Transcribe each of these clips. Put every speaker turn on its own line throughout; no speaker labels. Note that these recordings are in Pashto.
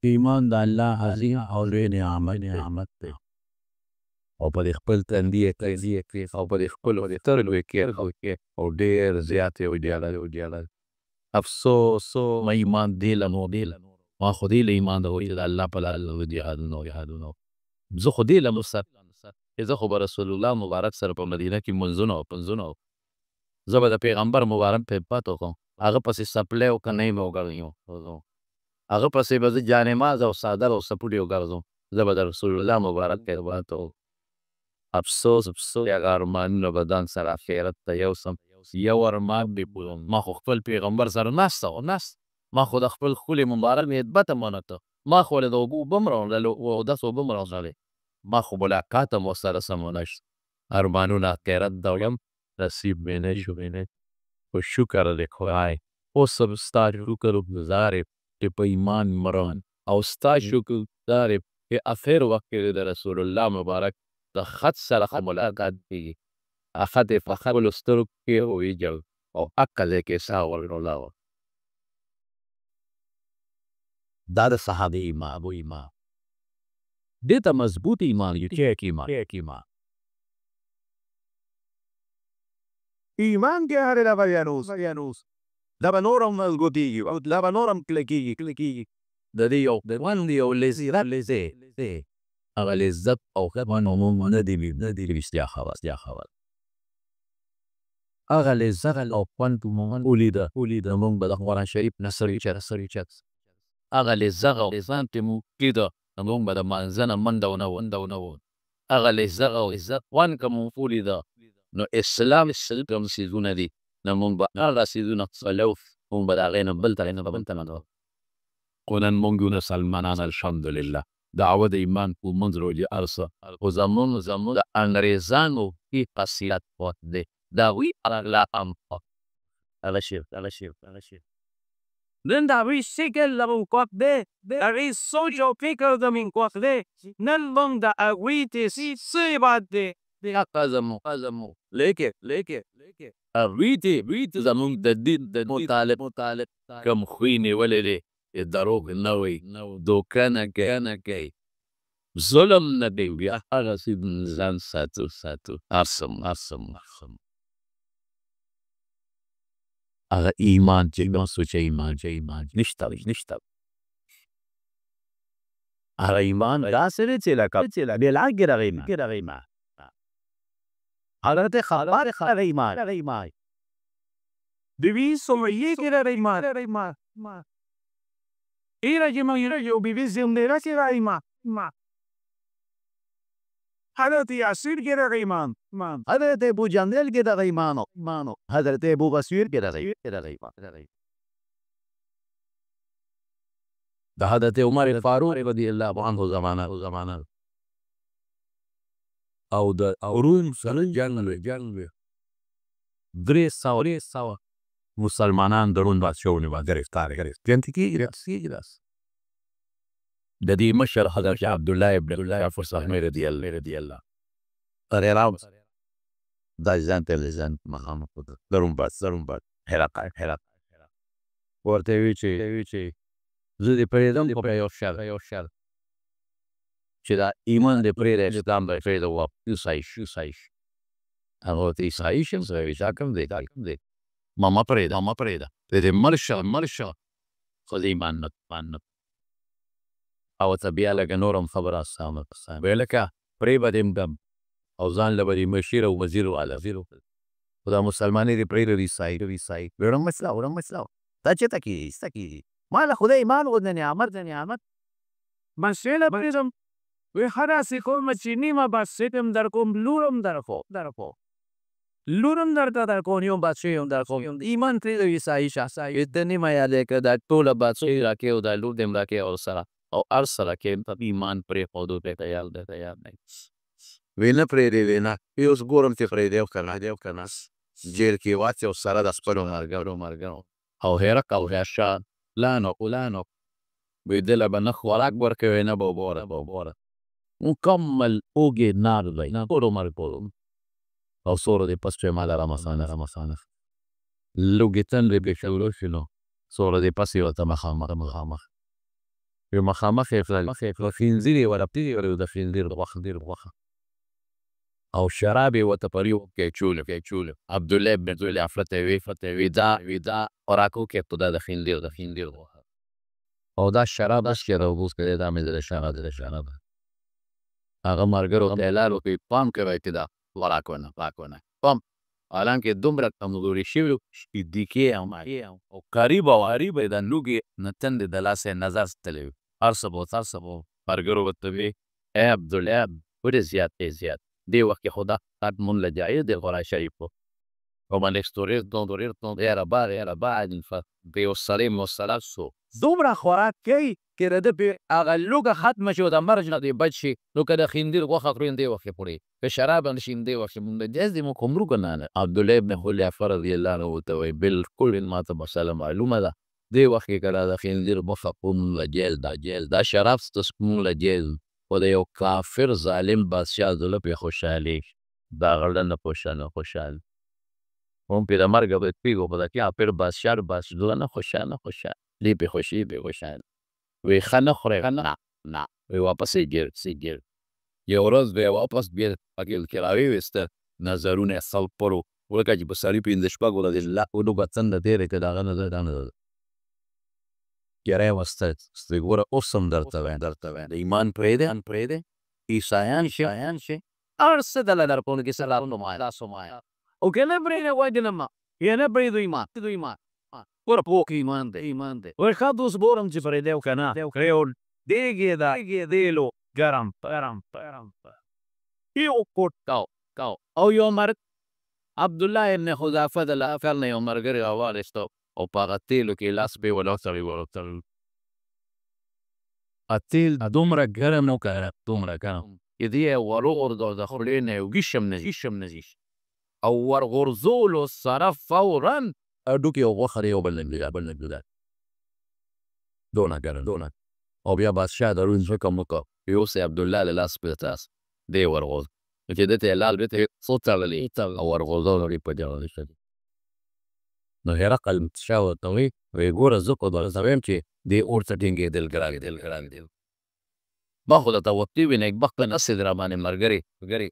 ایمان د الله عظیم او لوی نعمت دی او په خپل تندي کې او په خپل سترګو کې او ډېر زیات یو ډیاله افسوس ما ایمان دی لنو ما خو دی له ایمان د الله په لاره جهادونو زه خو دی له مستر زه خو به رسول الله مبارک سره په مدینه کې منځونه زه به د پیغمبر مبارک په پاتو کوم هغه پسې سپلی او کنۍ مې وګرځم هغه پسې به زه جانماز او څادر او سپوډي وګرځم زه به د رسول الله مبارک په پاتو افسوس هغه ارمانونه به ځان سره آخرت ته یوسم یو ارمان مې پوره ما خو خپل پیغمبر سره ناست ما خو د خپل ښکلي مبارک نسبت امانته ما خو له د اوبو اوبه م راوړلې او اودس اوبه م راوړلې ما خو ملاقات هم ورسره سمونه شو ارمانونه آخرت ته وړم نصیب مې نه شو خو شکر دی خدای اوس هم ستا شکر ګزار یم چې په ایمان مرم او ستا شکر ګزار یم چې اخر وخت کې د رسول الله مبارک د خط سره ملاقات کېږي خط یې په خپلو سترګو کې وویجل او حقه ځای کې ساه ورغله دا د صحابه ایمان دې ته مضبوط ایمان شیخ ایمان
ایمان که هر لبه ینوس لبه نورم مضبوطیږي او لبه نورم کلکیږي
د دې یو لذت هغه لذت او خوند عموما نه دی رښتیا خبر هغه لذت او خوند ولیده موږ به د قرآن شریف نه سړي چت هغه لذت او خوند چې موږ لیده موږ به د مانځه نه منډه ونه وو هغه لذت او خوند که موږ ولیده نو اسلام کوم څیزونه دي نو موږ به هغه څیزونه خپلو موږ به د هغې نه بل ته نه خو نن موږ یو مسلمانان الحمدلله دعوه د ایمان په منځ روجې ارسه خو زموږ د انګریزانو کې خاصیت وخت دی د هغوی لا هم هغه شیخ
نن د هغوی شکل زموږ خوښ دی د هغوی سوچ او فکر زموږ خوښ دی نن موږ د هغوی څه عبادت دی
حقه زموږ لیکن هغوی ته زموږ د دین د مطالب کوم خوی نیولی دی دروغ نه وي دوکه نه کوي ظلم نه دی بیا هغسې ځان ساتو ارسم هغه ایمان چې ایمان نشته هغه ایمان داسې دی چې لکه بېلعقل هغه ایمان حضرت خبر ایمان
دوی سمیه کې د ایمان ایره چې موږ یو بیبي زندره کې د ایمان حضرت یاسین کې د ایمان
حضرت ابو جندل کې د ایمان حضرت ابو بصیر کې د ایمان د حضرت عمر فاروق رضی الله عنه زمانه او د روم سره جنګ وی 300 مسلمانان درون بادشاهونه به گرفتار کېږي د دې مشر حضرت عبدالله ابن صاحب رضی الله راو دا ځان محمد درون باد حلقه ورته وی چې زه دې پرېږدم په یو شرط چې دا ایمان دې پرېږدی اسلام به پرېږده و عیسایي هغه ورته عیسایي شم زه دا کوم دی ما پرېږده دې مرشه خو د ایمان نه او ته بیا لکه نورم خبره ویې لکه پرې به دې ږدم او ځان له به دې مشیر او وزیر والا خو دا مسلمانۍ دې پرېږده عیسایي وړم مسله دا چېرته کېږي ما له خدای ایمان و د نعمت
من شیله پرېږدم وی هراسې کومه چې نیمه بادشاهي در کوم لورم درته در کوم یو بادشاهي هم در کوم ایمان پرېږده عیسایي شه
ته نیمه یاد یې که دا ټوله بادشاهي راکړې او دا لور دې هم راکړې او هر څه راکړې ایمان پرېښودو ته تیار دی وی نه پرېږدې وی نه اوس ګورم چې پرېږدی او که نه جیل کې واچوي او سره د خپلو ملګرو او هرک او هشام لانو وی دله به نه خوراک ورکوي نه به اوبه مکمل اوږې نار دی ټول عمر او سوره دې پس چې ماله رمضانه لوږې تنډې پرې شروع شي نو سوره دې پس یې ورته مخامخ یو مخامخ یې کړل، خنزیر یې ورپتې د خنزیر غوښه او شراب یې ورته په ریو کې چولو. عبدالله ابن زویل افلته وی دا خوراکو کې تو دا د خنزیر غوښه او دا شراب چې راوبوس کړی دا مې د شراب هغه ملګرو ته اعلان وکړي پام کوئ چې دا خوراک ونه پام، حالانکه دومره کمزوري شوي وو چې دیکې او قریب یې د لوږې نه تندې د لاسه یې نظر ستلی وي. هر څه به ملګرو ورته وي ای عبدالله ولې زیات دې وخت کې خو دا مون له جایز دی قرآن شریف و como el historiador era به یو سړی مصلح سو دومره خوراک کوي چې د ده پې هغه لوږه ختمه شي او د مرج نه دې بچ شي. نو که د خنزیر غوښه خوري نو دې وخت کې خوري، که شراب هم شي نو دې وخت کې مونږ جایز دی موږ خو مرو که نه. عبدالله ابن حلیفه رضی الله عنه ورته وایي بالکل ما ته مسله معلومه ده دې وخت کې که د خنزیر غوښه خو مونږ له جایز دا شراب ستاسو مونږ له جایز خو د یو کافر ظالم بادشاه زړه پې خوشحالېږي دا غړه نه خوشحال هم پې د مرګه به کېږو خو د کافر بادشاه زړه نه خوشحال دې پې خوشحال وی ښه نه خورئ نه وی واپس یې ګیر یو ورځ به یې واپس بیا پکې کې راویسته نظرونه یې سل پرو ولکه چې په سړي پنځه شپږ ورځې لوږه څنګه تېرې کړې د هغه نظر دا نه ګیره یې وسته چې ګوره اوس هم درته وایم د ایمان پرېږدې عیسایان شي هر څه دله درکوونکي کې سلاسو مایه او که نه پرېږدې وجنمه یا نه پرېږدو ایمان ګوره پوخ ایمان دی وایي ښه دوست بولم چې پرېږدی او که نه یو دیګ یې ده دیلو ګرم یو کوټ کاو او یو مرګ عبدالله ابن حذافه د لافر نه یو ملګري راواخیسته او په هغه تیلو کې لاس به یې ولوتړی تیل دومره ګرم نه و دومره ګرم چې دې یې ورغورځاو د خولې نه یو ګیشم نه ځي او ورغورځولو سره فورا هډوکي او غوښه یې یو بل نه ګرځېدل دونه ګرم او بیا بادشاه د روز حکم وکړ یوسې عبدالله له لاس پرته دی یې ورغورځ چې ده ته یې لال بېرته څو تړلې او ورغورځولو یې په جوړه شوي. نو هرقل شاه ورته وایي ګوره زه خو درته وایم چې دې اور ته ټینګېدل ګران دي ما خو درته وقتي وي نېکبخته نسې دې راباندې ملګري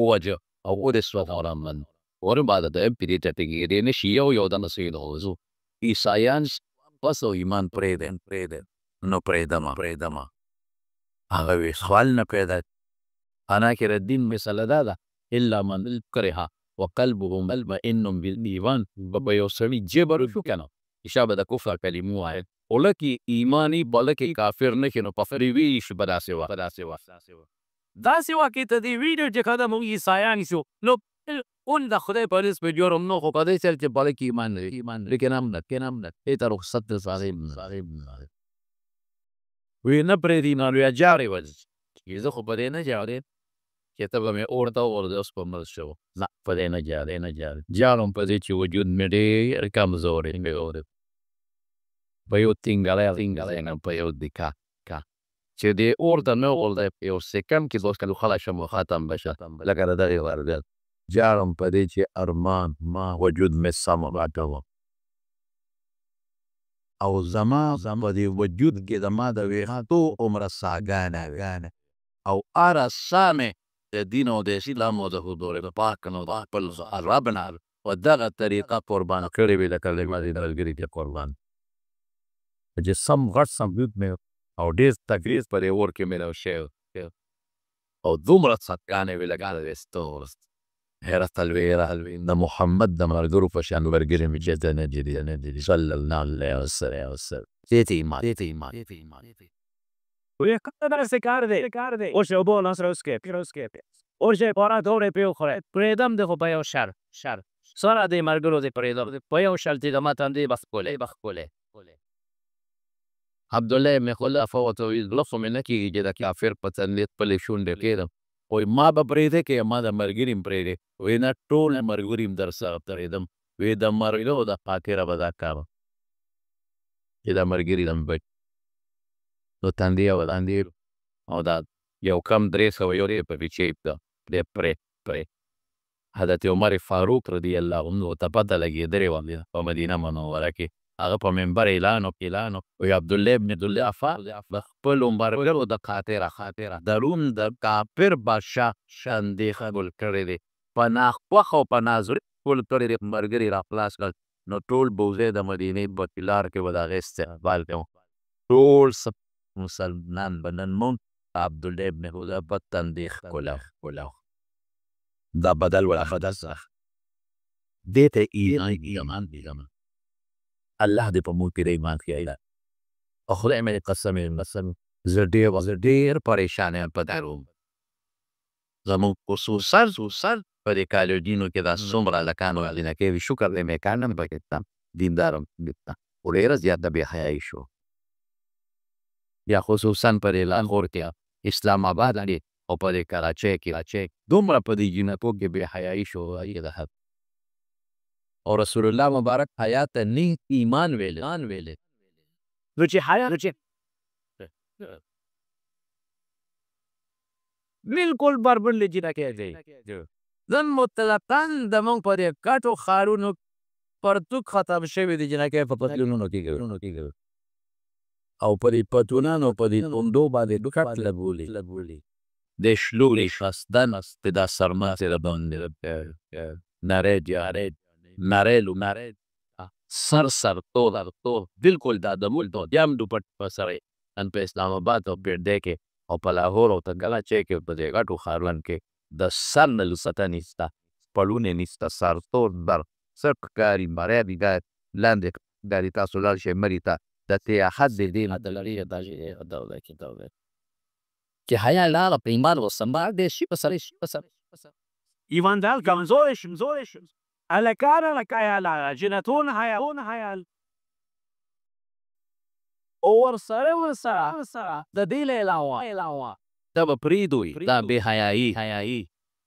ووجه او ودې سوځولم ورباده د پدې ته ټینګېدې نه شي یو دنه سوی د غوځو عیسایان بس او ایمان پرېږدې نو پرېږدمه هغه وی سوال نه پیدا حالانکه د دین مسله دا ده الا من کره وقلبه مطمئن بالایمان په یو سړي جبر شو که نه شابه د کفر کلمې ووایل خو لکې ایماني بلکې کافر نه کړي نو په فریوي شي په داسې وخت کې ته دې ویډیو چې کله موږ عیسایان شو نو اون د خدای په رزق په جرم نه خو په دې سره چې بلکې ایمان لیکن هم نه ای ته رخصت د صاحب وی نه پرېږدي نو بیا جارې ورځي زه خو په دې نه جارې چې ته به مې اور ته وغورځې اوس په مړ شو نه په دې نه جارم په دې چې وجود مې ډېر کمزوری په یو تینګلی نه په یو دکا چې دې اور ته نه وغورځې په یو سکند کې دوست کلو خلاص شم و ختم بشه لکه د دغې ورځ جارم په دې چې ارمان ما وجود مې سم راټوم او زما په دې وجود کې زما د ویښتو عمره ساګانه او هره ساه مې د دین او د اسلام او د حضور پاک نو د خپل رب نه په دغه طریقه قربان کړې وي لکه زما د ملګري کې قربان چې سم غټ وجود مې او ډېر تکلیف په دې اور کې مې شوی او دومره ساګانې وې لګاله د ستورو حیرت الوی د محمد د ملګرو په شان ملګري مې چې نه دي صلی الله علیه وسلم دې ته ایمان وی که داسې کار دی اوس یو بول سره وسکې اوس یې خورا دوړې پرې وخوری پرېږدم دی خو په یو شر سره دې ملګرو دې پرېږدم په یو شرط چې زما تندی به ښکلی عبدالله ابن خلافه ورته وایي زړه خو مې نه کېږي چې د کافر په تندي خپلې شونډې کېږدم وایي ما به پرېږدې که ما د ملګري هم پرېږدې وایي نه ټول ملګري هم در سره پرېږدم وایي د مرګو د خاطره به دا کار چې د ملګري د بچ نو تندی یې ودانډېږي او دا یو کم 300 یورې په پیچې ده دی پرې حضرت عمر فاروق رضی الله عنه ته پته لګېدلې وه په مدینه منوره کې هغه په منبر اعلان وکړ عبدالله ابن عفا د خپلو ملګرو د خاطره د روم د کافر بادشاه اندېښه ګل کړې دی، په ناخوښه او په نازړه ټول کړي دي ملګري را خلاص کړل. نو ټول بوزې د مدینې په لار کې به د هغې استقبال کوو. ټول مسلمان به نن مونږ عبدالله ابن حذافه تندې ښکلو. دا بدل ولا بدل دې ته ایمان الله دې په موږ کې د ایمان خیال او خدای مې قسم زه ډېر پریشان یم په دا روم. زموږ خصوصا په دې کالجونو کې دا څومره هلکان وعظونه کوي، شکر دی مې کار نه پکې شته، دیندار هم شته، خو ډېره زیاته بېحیایي شو. یا خصوصا په دې لاهور کې اسلام آباد او په دې کراچۍ کې دومره په دې جنتو کې بېحیایي شو. او رسول الله مبارک حیا ته نیک ایمان ویلې.
نو چې حیا بالکل بربنډ جنکۍ دی. نن مطلقاً زموږ په دې ګټو ښارونو پرتوګ ختم شوی دی جنکۍ په پتلونونو کې
او په دې پتلونانو په دې توندو باندې کټ لګولي د شلوري خستن د دا سرماسې د باندې نری سر تور بالکل دا د ملک یم دوپټ په سر نن په اسلام آباد او پیردې کې او په لاهور او کراچۍ کې په دې ګټو ښارونو کې د سر نه لوڅته نیسته، پړونې نیسته، سر تور بر سر ښکاري، مری بیګا لاندې ښکاري. تاسو لاړ شئ مري ته د سیاحت د دې نه د لرې دولت کې حیا لاړه په ایمان وسنبال دی شي په سر
ایماندار کمزوری شو هلکان حیا جنتون حیا او ورسره د دې نه علاوه
دا به پرېږدوي دا بې حیایي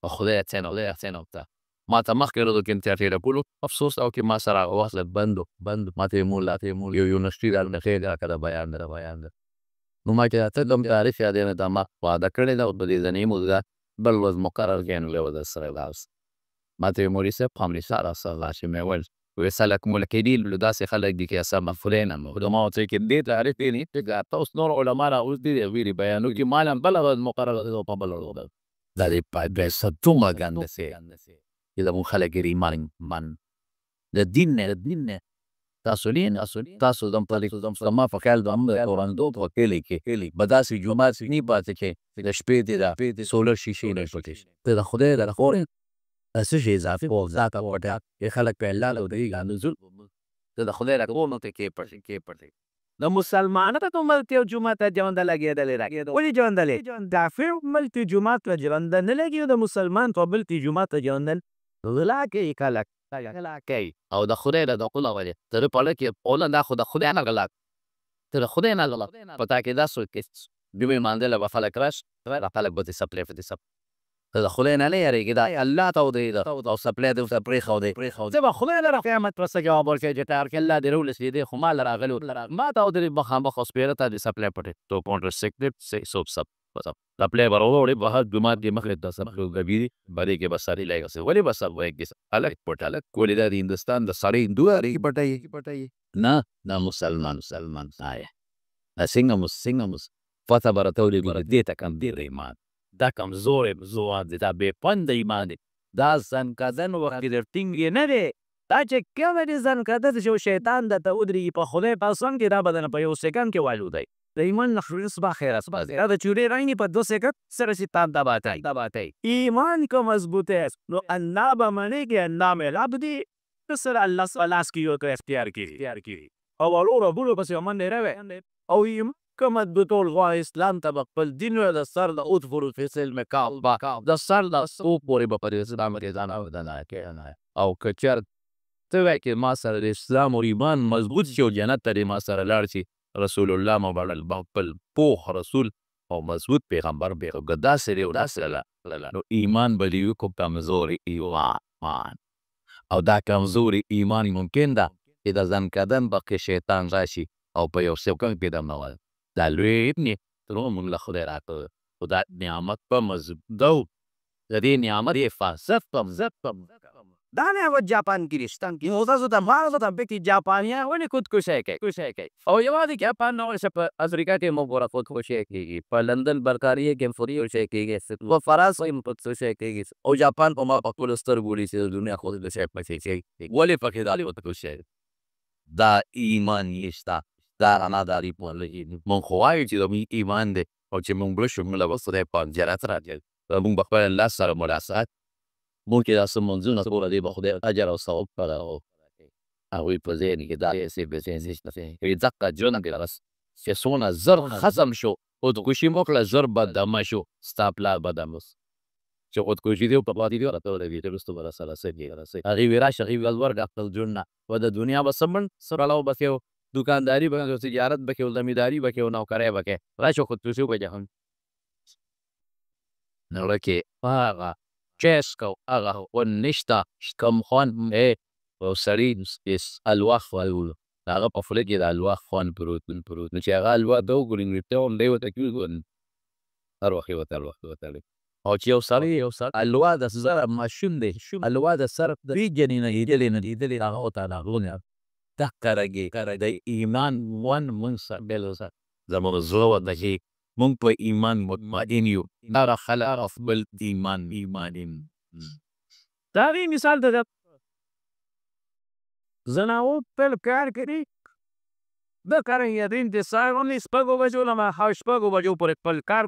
په خدای څنو ته ما ته مخکې ورځو کې انتیار راکولو افسوس او کې ما سره هغه وخت بند ما ته یې مول یو یونیورسټي راخېږي راکړه د بیان ده نو ما چې ته کوم تعریف یاد نه دا ما وعده کړې ده او په دې ځینې موږ بل ورځ مقرر کړی نو له سره لاس ما ته یې مولوي صاحب خاملي سره چې مې ویل ویې سلک ملکدین لو داسې خلک دي چې اصلا مفولین هم د ما ورته کې دې تعریف یې نه چې تاسو نور علما را اوس دي ویلي بیانو کې مال هم بله ورځ مقرره ده په بله ورځ دا دې پیسه دومره ګندسې چې زموږ خلک یې ایمان د دین نه تاسو دم ما په خیال د تورندو په کلي کې به داسې جومات نه پاتې چې د شپې د سولر شیشې نه پټې ته د خدای د خورې څه شي اضافي او ذاته وټه خلک په الله له دې غانزول ته د خدای راکو نو ته کې پټې
د مسلمانانو ته ملتي جمعه ته ژوند لګېدلې ولې ژوند کافر ملتي جمعه ته ژوند نه لګي د مسلمان په ملتي جمعه ته ژوند غلا کوي کلک
او د خدای د قوله ولې تر په لکه اوله دا خو د خدای نه غلا تر خدای نه غلا پتا کې دا سو کې دوی ماندل به خلک راش خلک به سپلې ته د خدای نه لري دا الله ته دی او سپلې د پرې خو دی
زه به خدای له قیامت پس جواب ورکړي چې تار کې الله دې رول سي دې خو مال راغلو ما ته د مخامخ خسپیره ته د سپلې پټه تو پونډر سیکټ سب سپلې برولې به جمعات کې مخه د سبق غبي باندې کې بساري لایګه ولې بس وایي کې الګ پټاله کولې د هندستان د سړی دوه پټای نه مسلمان آیا څنګه فته برتولې دې ته کم دی ایمان دا کمزور دی دا بې پنده ایمان دی دا زنکدن وخت در ټینګ نه دی دا چې کوم دی زنکدن چې شیطان درته ودرېږي په خدای پاسون کې دا بدن په یو سکند کې والو دی د ایمان نخرس با خیر است دا د چورې رنګ په 2 سکند سره شیطان دباتای ایمان کو مضبوط ہے نو الله به منی کې الله مې عبدی سر الله سلاس کی یو ته اختیار کی او ورو بولو پس یو من راوي او یم کوم د ټول غوا اسلام ته خپل دین او د سر د اوت فرو فیصل مکال د سر د سو پورې په پرې اسلام کې ځان او دنا کې او کچر ته وای کې ما سره د اسلام او ایمان مضبوط شي او جنت ته ما سره لاړ شي رسول الله مبارک خپل پوخ رسول او مضبوط پیغمبر به غدا سره او داسره نو ایمان بلی کو کمزوري ایمان او دا کمزوري ایمان ممکن ده چې د ځان کدن بقې شیطان راشي او په یو سکند کې د نوال دا لوی ابني ترو مونږ له خدای راته خدا نعمت په مزدو د دې نعمت حفاظت دا نه و جاپان کې رښتان کې نو تاسو ته ما ته پکې جاپانیا ولې خودکشي کوي او یوازې جاپان نه ولې په افریقا کې مو ګوره خودکشي کوي په لندن برکاري کې فوري شي کېږي او فرانسې هم خودکشي کوي او جاپان په ما په خپل سترګو لري چې دنیا خودکشي کوي ولې پکې دا خودکشي دا ایمان نشته دا نه داري په لګي مونږ خو وایو چې د ایمان دی او چې مونږ بل شو موږ له وسره په جنت راځي مونږ په خپل الله سره مناسبت مونږ کې داسې منځونه ټول دی به خدای اجر او ثواب کړه او هغوی په ذهن کې دا یې به نشته وي ځکه ژوند کې راس چې څونه زر ختم شو خودکشي مو کړه زر بددمه شو ستا پلار بددمه چې خودکشي دی په پاتې دی راته ولګي چې وروسته به راسره څه کېږي هغې ویې راشه هغې ویل ورکړه خپل ژوندونه و د دنیا به څه سرالاو به کوې دوکانداري به کوې تجارت به کوې زمینداري به کوې نوکرۍ به کوې راشه خودکشي وکړه هم نو کې هغه چیس کو هغه خوند نشته کوم خوند او سړي الواح وایو هغه په خوله کې د الواح خوند پروت نو چې هغه الواح ته وګوري نو ته هم دی ورته کېږي هر وخت یې ورته او چې یو سړی الواح د زره ماشوم دی الواح د سر پیژنې نه لیدلې هغه ورته راغلونه دا کرګې د ایمان ون مونږ سره بېل سره زموږ زړه ورته چې مونږ په ایمان مطمئن یو دا خلق افضل ایمان دا غي مثال د زناور پر کار کوي د کار یې د انتظار ونې شپږو بجو له ماښام شپږو بجو پورې خپل کار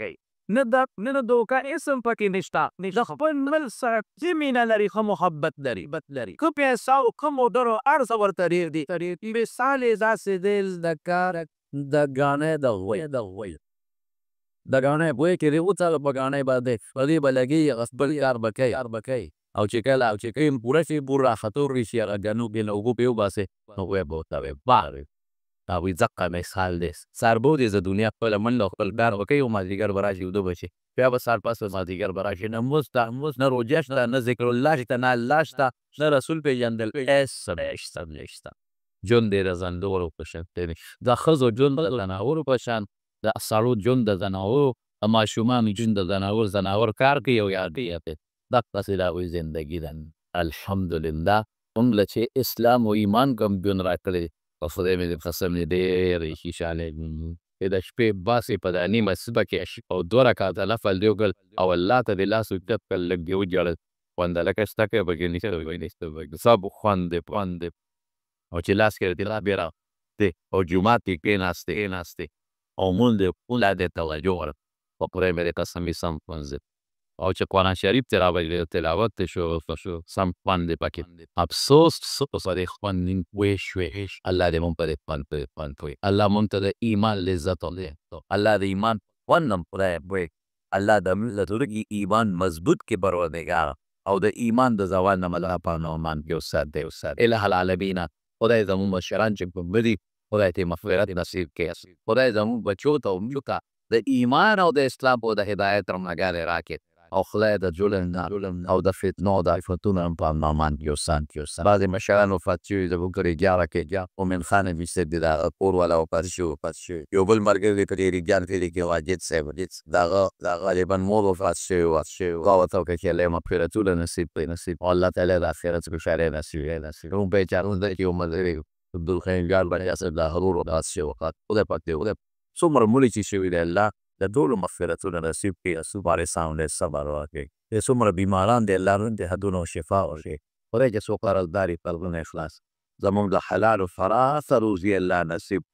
کوي نه دوکه اسم پکې نشته د خپل مل سره چې مینه لري ښه محبت لري که پیسه او که موټر او هر څه ورته ډېر دي مثال یې داسې دی د کار د ګاڼې د غوی بوی کې دی وڅاله په ګاڼۍ باندې په دې به لګېږي خپل کار به کوي او چې کله پوره شي بور راختور شي هغه ګنو کې له اوبو پې وباسې نو ویې به ورته وایي بار هغوی ځکه مثال دی سربو دی د دنیا خپله منډه خپل کار وکوي او مازدیګر به راشي اوده به شي بیا به سهار پس مازدیګر به راشي نه مونځ ته نه روژه شته نه ذکر الله شته نه الله شته نه رسول پېژندل هېڅ نشته ژوند دی د زناورو په شان دی د ښځو ژوند د زناورو په شان د سړو ژوند د زناورو د ماشومانو ژوند د زناور کار کوي او یاد کوي دقسې د هغوی زندګي ده الحمدلله موږ له چې اسلام او ایمان کوم ژوند راکړی په خدای مې د قسم دی ډېر خوشحاله چې د شپې باسې په دا نیمه شپه کې او 2 رکعته نفل دی وکړل او الله ته د لاس اوچت کړل لږ دې وجړل خونده لکه شته که پکې نشته سب خوند دی او چې لاس کې د الله بیا راغلی او جومات کې کېناستې او مونځ دی پوله د توجه ور په خدای مې د قسم یې سم مونځ او چې قرآن شریف ته راغلی تلاوت ته شو سم خوند دی پکې افسوس په دې خوند ویش الله دې مونږ په دې خوند کوي الله مونږ ته د ایمان لذت الله د ایمان خوند هم خدای وایي الله د زړګي ایمان مضبوط کې پروردګار او د ایمان د زوال نه الله په امان کې اوسات دی الہ العالمین خدای زموږ مشران چې په بدي خدای ته مغفرت نصیب کړي خدای زموږ بچو ته موږ ته د ایمان او د اسلام او د هدایت رڼاګانې راکړي او خدای د ظلم او د فتنو د آفتونو په امان کې اوسات بعضې مشران وفات شوي زموږ رجاله کې مومن خان بیسر د هغه کور والا وفات شوي یو بل ملګری دی په دې رجال کې واجد صاحب د هغه غالبا مور وفات شوي هغه ورته وکړه چې الله یې مغفرتونه نصیب کړي او الله تعالی د آخرت خوشحالۍ نصیب کړي هم بیچاره دی چې یو ملګری عبدالخیرجان باندې اصل د هرور داس شوي وفات خدای پاک دې څومره مړي چې شوي دی الله د ټولو مغفرتونه نصیب کړي وارثانو له صبر ورکړي د څومره بیماران دی الله د حدونو شفا ورکړي خدای چې څوک قرضداري قلبونه اخلاص زموږ د حلال و فراخه روزي الله نصیب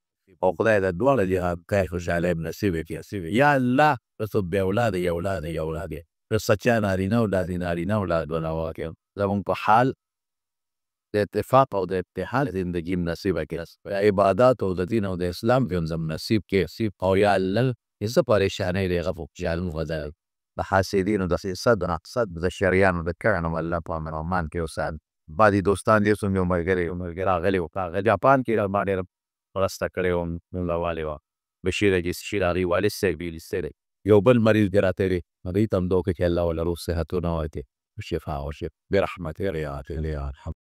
او خدای د دواړه جهان خیر خوشحالۍ نصیب کړي یا الله رسو بې اولاده یې اولاده سچا نارینه اولادونه واقع زموږ په حال د اتفاق او د اتحاد زندګي نصیب کړي عبادات او د دین او د اسلام ژوند نصیب کړي او یا الله هیڅ پریشانۍ دی هغه جالو غذا د حاسدینو د حسد د شریانو د کړنو الله په امان کې اوسات بعضې دوستان دې څومره ملګري راغلي وو هغه جاپان کې ما ډېره مرسته کړې وم ملا والي وه بشیر هغې والد صاحب یو بل مریض دې راته وي هغوی ته هم دعا وکړه چې الله ورله روغ صحتونه ورکړي شفا برحمتې